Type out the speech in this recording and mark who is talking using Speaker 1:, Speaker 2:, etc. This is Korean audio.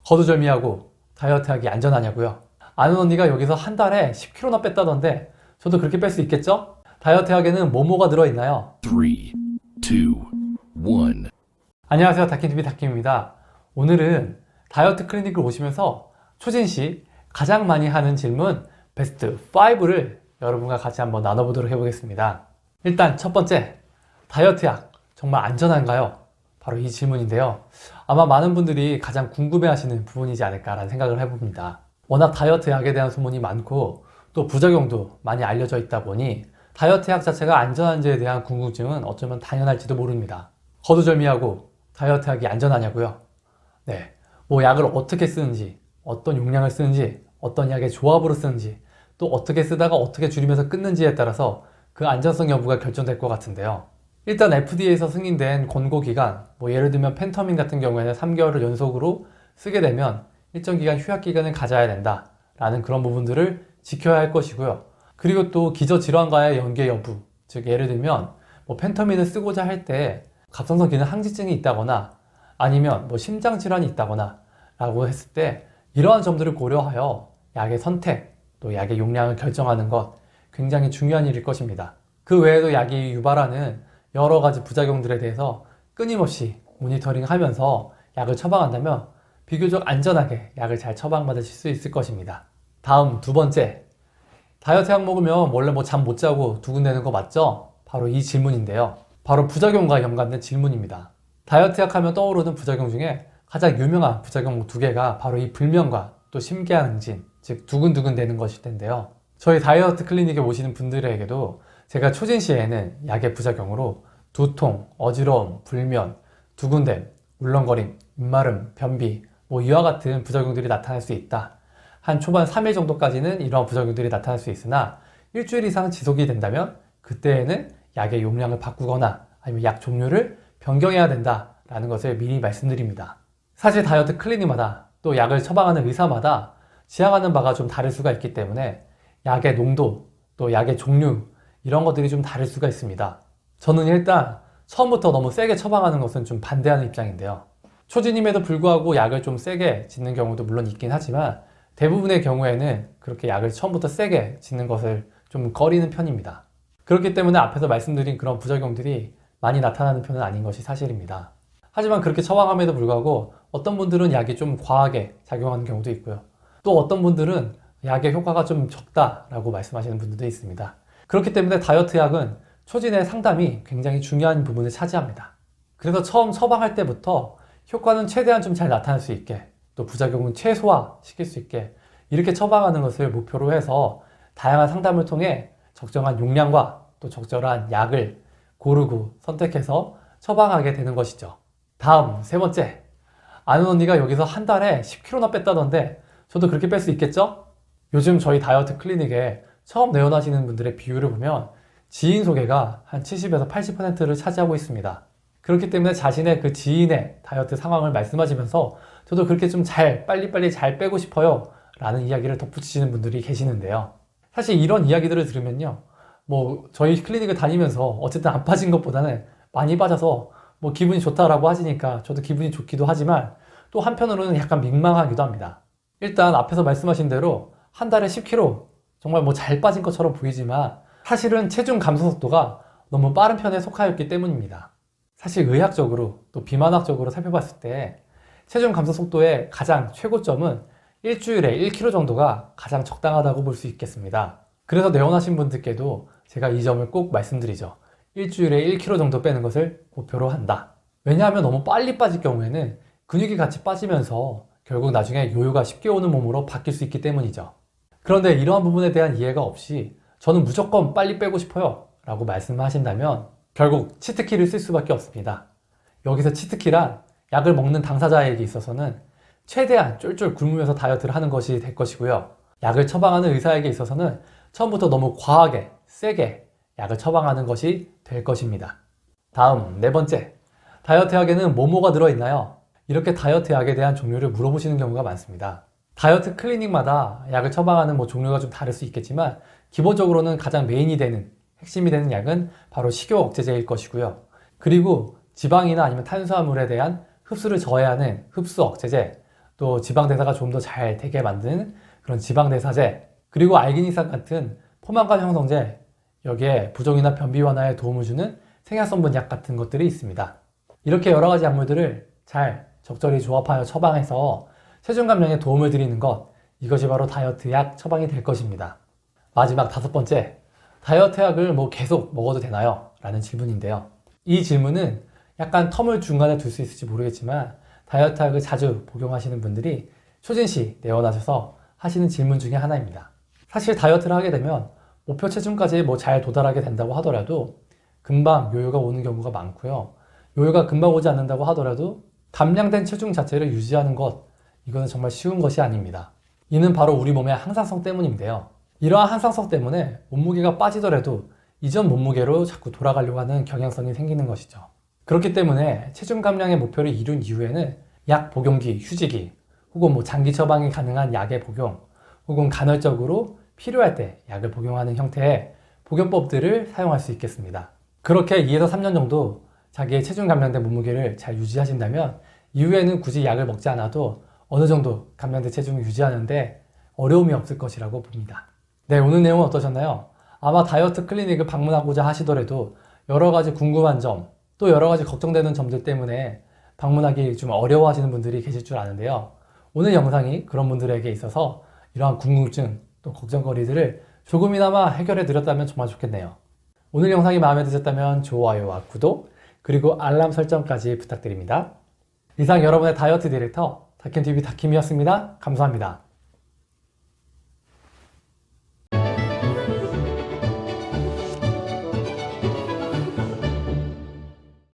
Speaker 1: 거두절미하고 다이어트하기 안전하냐고요? 아는 언니가 여기서 한 달에 10kg나 뺐다던데 저도 그렇게 뺄 수 있겠죠? 다이어트약에는 뭐가 들어있나요?
Speaker 2: 3, 2, 1.
Speaker 1: 안녕하세요, 다킴TV 다킴입니다. 오늘은 다이어트 클리닉을 오시면서 초진씨 가장 많이 하는 질문 베스트 5를 여러분과 같이 한번 나눠보도록 해보겠습니다. 일단 첫 번째, 다이어트약 정말 안전한가요? 바로 이 질문인데요. 아마 많은 분들이 가장 궁금해하시는 부분이지 않을까라는 생각을 해봅니다. 워낙 다이어트약에 대한 소문이 많고 또 부작용도 많이 알려져 있다 보니 다이어트약 자체가 안전한지에 대한 궁금증은 어쩌면 당연할지도 모릅니다. 거두절미하고 다이어트약이 안전하냐고요? 네, 뭐 약을 어떻게 쓰는지, 어떤 용량을 쓰는지, 어떤 약의 조합으로 쓰는지, 또 어떻게 쓰다가 어떻게 줄이면서 끊는지에 따라서 그 안전성 여부가 결정될 것 같은데요. 일단 FDA에서 승인된 권고기간, 뭐 예를 들면 펜터민 같은 경우에는 3개월을 연속으로 쓰게 되면 일정 기간 휴약 기간을 가져야 된다 라는 그런 부분들을 지켜야 할 것이고요. 그리고 또 기저질환과의 연계 여부, 즉 예를 들면 뭐 펜터민을 쓰고자 할 때 갑상선 기능 항진증이 있다거나 아니면 뭐 심장 질환이 있다거나 라고 했을 때 이러한 점들을 고려하여 약의 선택, 또 약의 용량을 결정하는 것 굉장히 중요한 일일 것입니다. 그 외에도 약이 유발하는 여러 가지 부작용들에 대해서 끊임없이 모니터링하면서 약을 처방한다면 비교적 안전하게 약을 잘 처방받으실 수 있을 것입니다. 다음 두 번째, 다이어트 약 먹으면 원래 뭐 잠 못 자고 두근대는 거 맞죠? 바로 이 질문인데요. 바로 부작용과 연관된 질문입니다. 다이어트 약 하면 떠오르는 부작용 중에 가장 유명한 부작용 두 개가 바로 이 불면과 또 심계항진, 즉 두근두근 되는 것일 텐데요. 저희 다이어트 클리닉에 오시는 분들에게도 제가 초진 시에는 약의 부작용으로 두통, 어지러움, 불면, 두근댐, 울렁거림, 입마름, 변비, 뭐 이와 같은 부작용들이 나타날 수 있다. 한 초반 3일 정도까지는 이러한 부작용들이 나타날 수 있으나 일주일 이상 지속이 된다면 그때에는 약의 용량을 바꾸거나 아니면 약 종류를 변경해야 된다라는 것을 미리 말씀드립니다. 사실 다이어트 클리닉마다 또 약을 처방하는 의사마다 지향하는 바가 좀 다를 수가 있기 때문에 약의 농도, 또 약의 종류 이런 것들이 좀 다를 수가 있습니다. 저는 일단 처음부터 너무 세게 처방하는 것은 좀 반대하는 입장인데요. 초진임에도 불구하고 약을 좀 세게 짓는 경우도 물론 있긴 하지만 대부분의 경우에는 그렇게 약을 처음부터 세게 짓는 것을 좀 꺼리는 편입니다. 그렇기 때문에 앞에서 말씀드린 그런 부작용들이 많이 나타나는 편은 아닌 것이 사실입니다. 하지만 그렇게 처방함에도 불구하고 어떤 분들은 약이 좀 과하게 작용하는 경우도 있고요. 또 어떤 분들은 약의 효과가 좀 적다라고 말씀하시는 분들도 있습니다. 그렇기 때문에 다이어트 약은 초진의 상담이 굉장히 중요한 부분을 차지합니다. 그래서 처음 처방할 때부터 효과는 최대한 좀 잘 나타날 수 있게, 또 부작용은 최소화 시킬 수 있게 이렇게 처방하는 것을 목표로 해서 다양한 상담을 통해 적정한 용량과 또 적절한 약을 고르고 선택해서 처방하게 되는 것이죠. 다음 세 번째, 아는 언니가 여기서 한 달에 10kg나 뺐다던데 저도 그렇게 뺄 수 있겠죠? 요즘 저희 다이어트 클리닉에 처음 내원하시는 분들의 비율을 보면 지인 소개가 한 70에서 80%를 차지하고 있습니다. 그렇기 때문에 자신의 그 지인의 다이어트 상황을 말씀하시면서 저도 그렇게 좀 빨리빨리 잘 빼고 싶어요 라는 이야기를 덧붙이시는 분들이 계시는데요. 사실 이런 이야기들을 들으면요, 뭐 저희 클리닉을 다니면서 어쨌든 안 빠진 것보다는 많이 빠져서 뭐 기분이 좋다라고 하시니까 저도 기분이 좋기도 하지만 또 한편으로는 약간 민망하기도 합니다. 일단 앞에서 말씀하신 대로 한 달에 10kg 정말 뭐 잘 빠진 것처럼 보이지만 사실은 체중 감소 속도가 너무 빠른 편에 속하였기 때문입니다. 사실 의학적으로 또 비만학적으로 살펴봤을 때 체중 감소 속도의 가장 최고점은 일주일에 1kg 정도가 가장 적당하다고 볼 수 있겠습니다. 그래서 내원하신 분들께도 제가 이 점을 꼭 말씀드리죠. 일주일에 1kg 정도 빼는 것을 목표로 한다. 왜냐하면 너무 빨리 빠질 경우에는 근육이 같이 빠지면서 결국 나중에 요요가 쉽게 오는 몸으로 바뀔 수 있기 때문이죠. 그런데 이러한 부분에 대한 이해가 없이 저는 무조건 빨리 빼고 싶어요 라고 말씀하신다면 결국 치트키를 쓸 수밖에 없습니다. 여기서 치트키란 약을 먹는 당사자에게 있어서는 최대한 쫄쫄 굶으면서 다이어트를 하는 것이 될 것이고요. 약을 처방하는 의사에게 있어서는 처음부터 너무 과하게 세게 약을 처방하는 것이 될 것입니다. 다음 네 번째, 다이어트 약에는 뭐가 들어있나요? 이렇게 다이어트 약에 대한 종류를 물어보시는 경우가 많습니다. 다이어트 클리닉마다 약을 처방하는 종류가 좀 다를 수 있겠지만 기본적으로는 가장 메인이 되는 핵심이 되는 약은 바로 식욕 억제제일 것이고요. 그리고 지방이나 아니면 탄수화물에 대한 흡수를 저해하는 흡수 억제제, 또 지방대사가 좀 더 잘 되게 만드는 그런 지방대사제, 그리고 알기닌산 같은 포만감 형성제, 여기에 부종이나 변비 완화에 도움을 주는 생약성분 약 같은 것들이 있습니다. 이렇게 여러 가지 약물들을 잘 적절히 조합하여 처방해서 체중 감량에 도움을 드리는 것, 이것이 바로 다이어트 약 처방이 될 것입니다. 마지막 5번째, 다이어트 약을 계속 먹어도 되나요? 라는 질문인데요. 이 질문은 약간 텀을 중간에 둘 수 있을지 모르겠지만 다이어트 약을 자주 복용하시는 분들이 초진시 내원하셔서 하시는 질문 중에 하나입니다. 사실 다이어트를 하게 되면 목표 체중까지 잘 도달하게 된다고 하더라도 금방 요요가 오는 경우가 많고요. 요요가 금방 오지 않는다고 하더라도 감량된 체중 자체를 유지하는 것, 이거는 정말 쉬운 것이 아닙니다. 이는 바로 우리 몸의 항상성 때문인데요. 이러한 항상성 때문에 몸무게가 빠지더라도 이전 몸무게로 자꾸 돌아가려고 하는 경향성이 생기는 것이죠. 그렇기 때문에 체중 감량의 목표를 이룬 이후에는 약 복용기, 휴지기, 혹은 장기 처방이 가능한 약의 복용, 혹은 간헐적으로 필요할 때 약을 복용하는 형태의 복용법들을 사용할 수 있겠습니다. 그렇게 2에서 3년 정도 자기의 체중 감량된 몸무게를 잘 유지하신다면 이후에는 굳이 약을 먹지 않아도 어느 정도 감량된 체중을 유지하는데 어려움이 없을 것이라고 봅니다. 네, 오늘 내용은 어떠셨나요? 아마 다이어트 클리닉을 방문하고자 하시더라도 여러 가지 궁금한 점, 또 여러 가지 걱정되는 점들 때문에 방문하기 좀 어려워하시는 분들이 계실 줄 아는데요. 오늘 영상이 그런 분들에게 있어서 이러한 궁금증, 또 걱정거리들을 조금이나마 해결해 드렸다면 정말 좋겠네요. 오늘 영상이 마음에 드셨다면 좋아요와 구독, 그리고 알람 설정까지 부탁드립니다. 이상 여러분의 다이어트 디렉터 다킴TV 다킴이었습니다. 감사합니다.